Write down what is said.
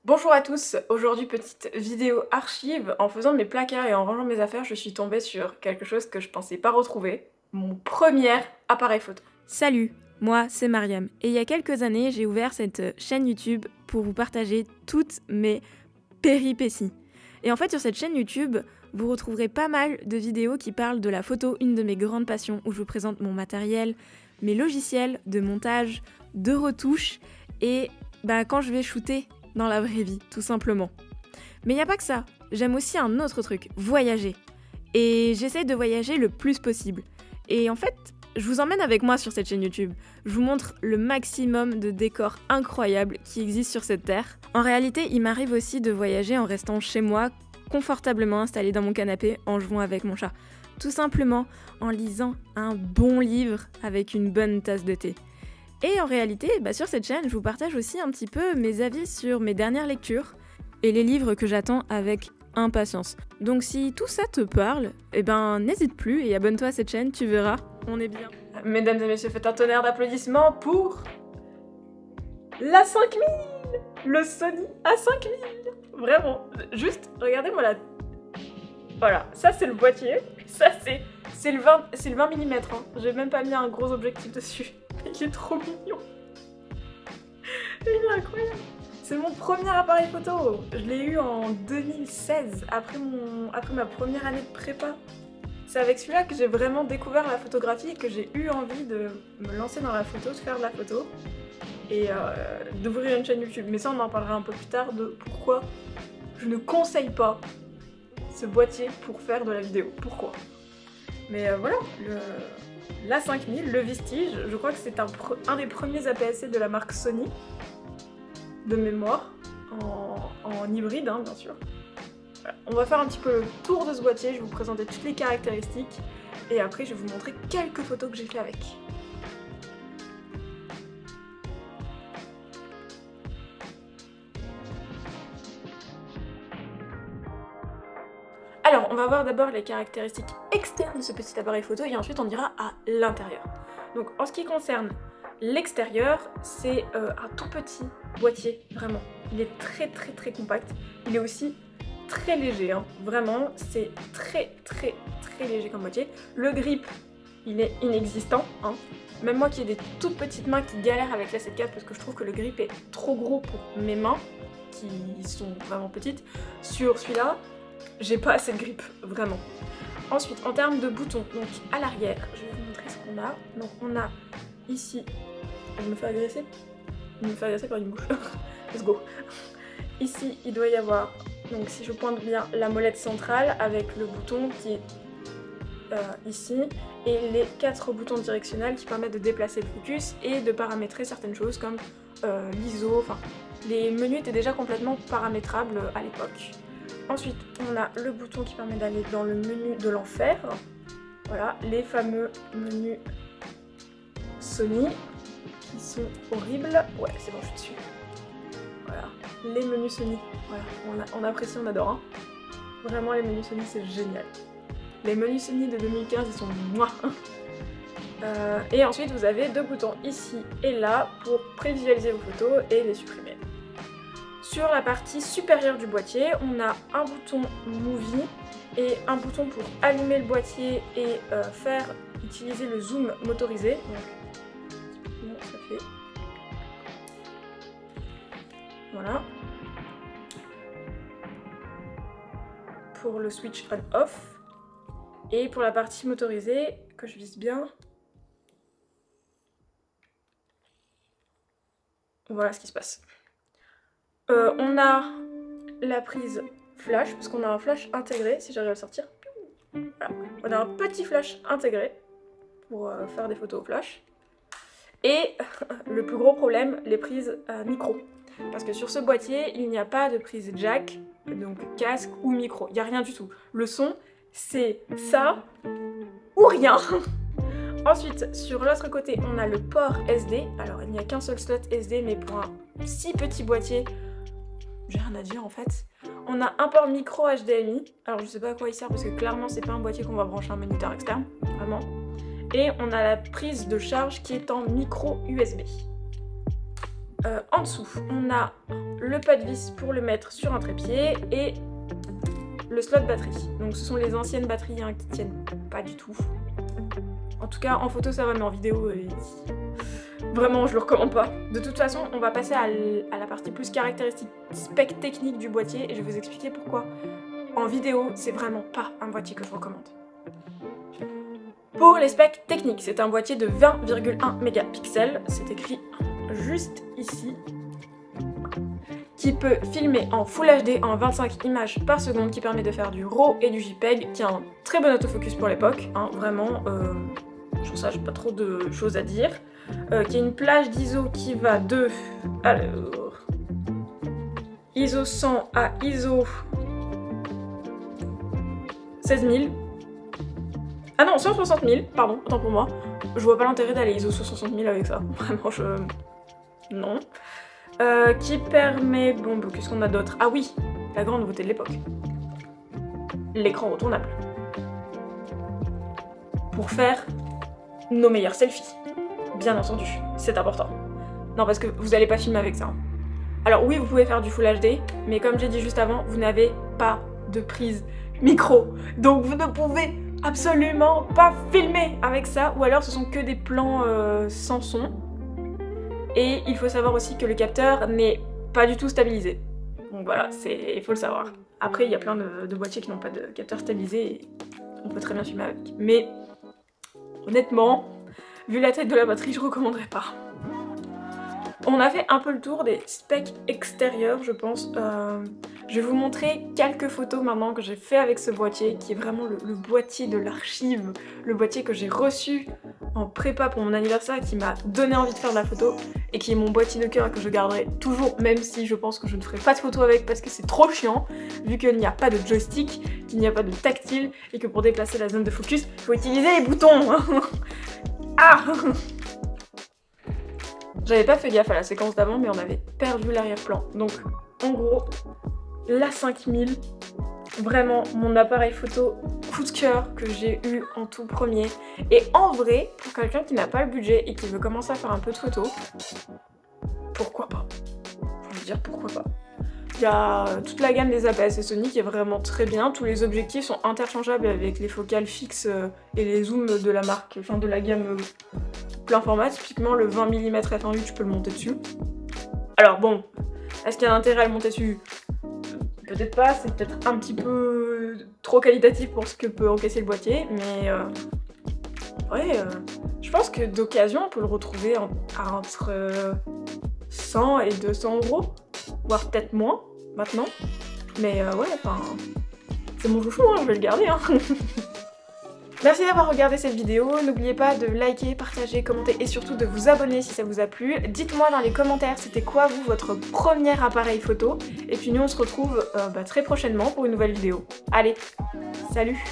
Bonjour à tous, aujourd'hui petite vidéo archive. En faisant mes placards et en rangeant mes affaires, je suis tombée sur quelque chose que je pensais pas retrouver. Mon premier appareil photo. Salut, moi c'est Mariam et il y a quelques années j'ai ouvert cette chaîne YouTube pour vous partager toutes mes péripéties. Et en fait sur cette chaîne YouTube, vous retrouverez pas mal de vidéos qui parlent de la photo, une de mes grandes passions, où je vous présente mon matériel, mes logiciels de montage, de retouches et quand je vais shooter dans la vraie vie, tout simplement. Mais il n'y a pas que ça, j'aime aussi un autre truc, voyager. Et j'essaye de voyager le plus possible. Et en fait, je vous emmène avec moi sur cette chaîne YouTube. Je vous montre le maximum de décors incroyables qui existent sur cette terre. En réalité, il m'arrive aussi de voyager en restant chez moi, confortablement installée dans mon canapé, en jouant avec mon chat. Tout simplement en lisant un bon livre avec une bonne tasse de thé. Et en réalité, sur cette chaîne, je vous partage aussi un petit peu mes avis sur mes dernières lectures et les livres que j'attends avec impatience. Donc si tout ça te parle, n'hésite plus et abonne-toi à cette chaîne, tu verras, on est bien. Mesdames et messieurs, faites un tonnerre d'applaudissements pour la 5000, le Sony A5000. Vraiment, juste regardez-moi là. Voilà, ça c'est le boîtier, ça c'est le 20 mm, hein. J'ai même pas mis un gros objectif dessus. Il est trop mignon. Il est incroyable. C'est mon premier appareil photo. Je l'ai eu en 2016, après ma première année de prépa. C'est avec celui-là que j'ai vraiment découvert la photographie et que j'ai eu envie de me lancer dans la photo, de faire de la photo et d'ouvrir une chaîne YouTube. Mais ça, on en parlera un peu plus tard de pourquoi je ne conseille pas ce boîtier pour faire de la vidéo. Pourquoi? Mais voilà, l'A5000, le Vestige, je crois que c'est un des premiers APS-C de la marque Sony, de mémoire, en hybride, hein, bien sûr. Voilà. On va faire un petit peu le tour de ce boîtier, je vais vous présenter toutes les caractéristiques, et après je vais vous montrer quelques photos que j'ai fait avec. Alors, on va voir d'abord les caractéristiques externes de ce petit appareil photo et ensuite on ira à l'intérieur. Donc en ce qui concerne l'extérieur, c'est un tout petit boîtier, vraiment. Il est très compact. Il est aussi très léger, hein. Vraiment, c'est très léger comme boîtier. Le grip, il est inexistant, hein. Même moi qui ai des toutes petites mains qui galèrent avec la 7 IV parce que je trouve que le grip est trop gros pour mes mains, qui sont vraiment petites, sur celui-là, j'ai pas assez de grip, vraiment. Ensuite, en termes de boutons, donc à l'arrière, je vais vous montrer ce qu'on a. Donc on a ici, je me fais agresser par une mouche. Let's go. Ici, il doit y avoir, donc si je pointe bien, la molette centrale avec le bouton qui est ici et les 4 boutons directionnels qui permettent de déplacer le focus et de paramétrer certaines choses comme l'ISO. Enfin, les menus étaient déjà complètement paramétrables à l'époque. Ensuite, on a le bouton qui permet d'aller dans le menu de l'enfer. Voilà, les fameux menus Sony qui sont horribles. Ouais, c'est bon, je suis dessus. Voilà, les menus Sony. Voilà, on apprécie, on adore. Hein. Vraiment, les menus Sony, c'est génial. Les menus Sony de 2015, ils sont moi. Et ensuite, vous avez 2 boutons ici et là pour prévisualiser vos photos et les supprimer. Sur la partie supérieure du boîtier, on a un bouton Movie et un bouton pour allumer le boîtier et utiliser le zoom motorisé. Donc, ça fait... Voilà. Pour le switch on-off. Et pour la partie motorisée, que je vise bien. Voilà ce qui se passe. On a la prise flash, parce qu'on a un flash intégré, si j'arrive à le sortir. Voilà. On a un petit flash intégré pour faire des photos au flash. Et le plus gros problème, les prises micro. Parce que sur ce boîtier, il n'y a pas de prise jack, donc casque ou micro. Il n'y a rien du tout. Le son, c'est ça ou rien. Ensuite, sur l'autre côté, on a le port SD. Alors, il n'y a qu'un seul slot SD, mais pour un si petit boîtier, j'ai rien à dire en fait. On a un port micro HDMI. Alors, je sais pas à quoi il sert parce que clairement, c'est pas un boîtier qu'on va brancher un moniteur externe, vraiment. Et on a la prise de charge qui est en micro USB. En dessous, on a le pas de vis pour le mettre sur un trépied et le slot batterie. Donc ce sont les anciennes batteries hein, qui tiennent pas du tout. En tout cas, en photo ça va, mais en vidéo, vraiment je le recommande pas. De toute façon, on va passer à la partie plus caractéristique, spec technique du boîtier et je vais vous expliquer pourquoi. En vidéo, c'est vraiment pas un boîtier que je recommande. Pour les specs techniques, c'est un boîtier de 20,1 mégapixels, c'est écrit juste ici, qui peut filmer en Full HD en 25 images par seconde, qui permet de faire du RAW et du JPEG, qui a un très bon autofocus pour l'époque, hein, vraiment, sur ça j'ai pas trop de choses à dire, qui a une plage d'ISO qui va de, alors, ISO 100 à ISO 16000, ah non, 160 000, pardon, autant pour moi. Je vois pas l'intérêt d'aller ISO 160 000 avec ça. Vraiment, non. Qui permet... Bon, qu'est-ce qu'on a d'autre? Ah oui, la grande nouveauté de l'époque. L'écran retournable. Pour faire nos meilleurs selfies. Bien entendu, c'est important. Non, parce que vous allez pas filmer avec ça. Hein. Alors oui, vous pouvez faire du Full HD, mais comme j'ai dit juste avant, vous n'avez pas de prise micro. Donc vous ne pouvez absolument pas filmer avec ça, ou alors ce sont que des plans sans son. Et il faut savoir aussi que le capteur n'est pas du tout stabilisé. Donc voilà, il faut le savoir. Après, il y a plein de boîtiers qui n'ont pas de capteur stabilisé et on peut très bien filmer avec. Mais honnêtement, vu la taille de la batterie, je recommanderais pas. On a fait un peu le tour des specs extérieurs, je pense. Je vais vous montrer quelques photos maintenant que j'ai fait avec ce boîtier, qui est vraiment le boîtier de l'archive, le boîtier que j'ai reçu en prépa pour mon anniversaire, qui m'a donné envie de faire de la photo, et qui est mon boîtier de cœur et que je garderai toujours, même si je pense que je ne ferai pas de photos avec parce que c'est trop chiant, vu qu'il n'y a pas de joystick, qu'il n'y a pas de tactile, et que pour déplacer la zone de focus, il faut utiliser les boutons. Ah! J'avais pas fait gaffe à la séquence d'avant, mais on avait perdu l'arrière-plan. Donc, en gros, la 5000, vraiment mon appareil photo coup de cœur que j'ai eu en tout premier. Et en vrai, pour quelqu'un qui n'a pas le budget et qui veut commencer à faire un peu de photos, pourquoi pas? Je veux dire, pourquoi pas? Il y a toute la gamme des APS-C Sony qui est vraiment très bien. Tous les objectifs sont interchangeables avec les focales fixes et les zooms de la marque, enfin de la gamme plein format. Typiquement le 20 mm f1.8, tu peux le monter dessus. Alors bon, est-ce qu'il y a un intérêt à le monter dessus? Peut-être pas, c'est peut-être un petit peu trop qualitatif pour ce que peut encaisser le boîtier, mais ouais, je pense que d'occasion on peut le retrouver entre 100 et 200 €, voire peut-être moins maintenant, mais ouais, enfin, c'est mon chouchou, hein, je vais le garder. Hein. Merci d'avoir regardé cette vidéo, n'oubliez pas de liker, partager, commenter et surtout de vous abonner si ça vous a plu. Dites-moi dans les commentaires c'était quoi vous votre premier appareil photo et puis nous on se retrouve très prochainement pour une nouvelle vidéo. Allez, salut!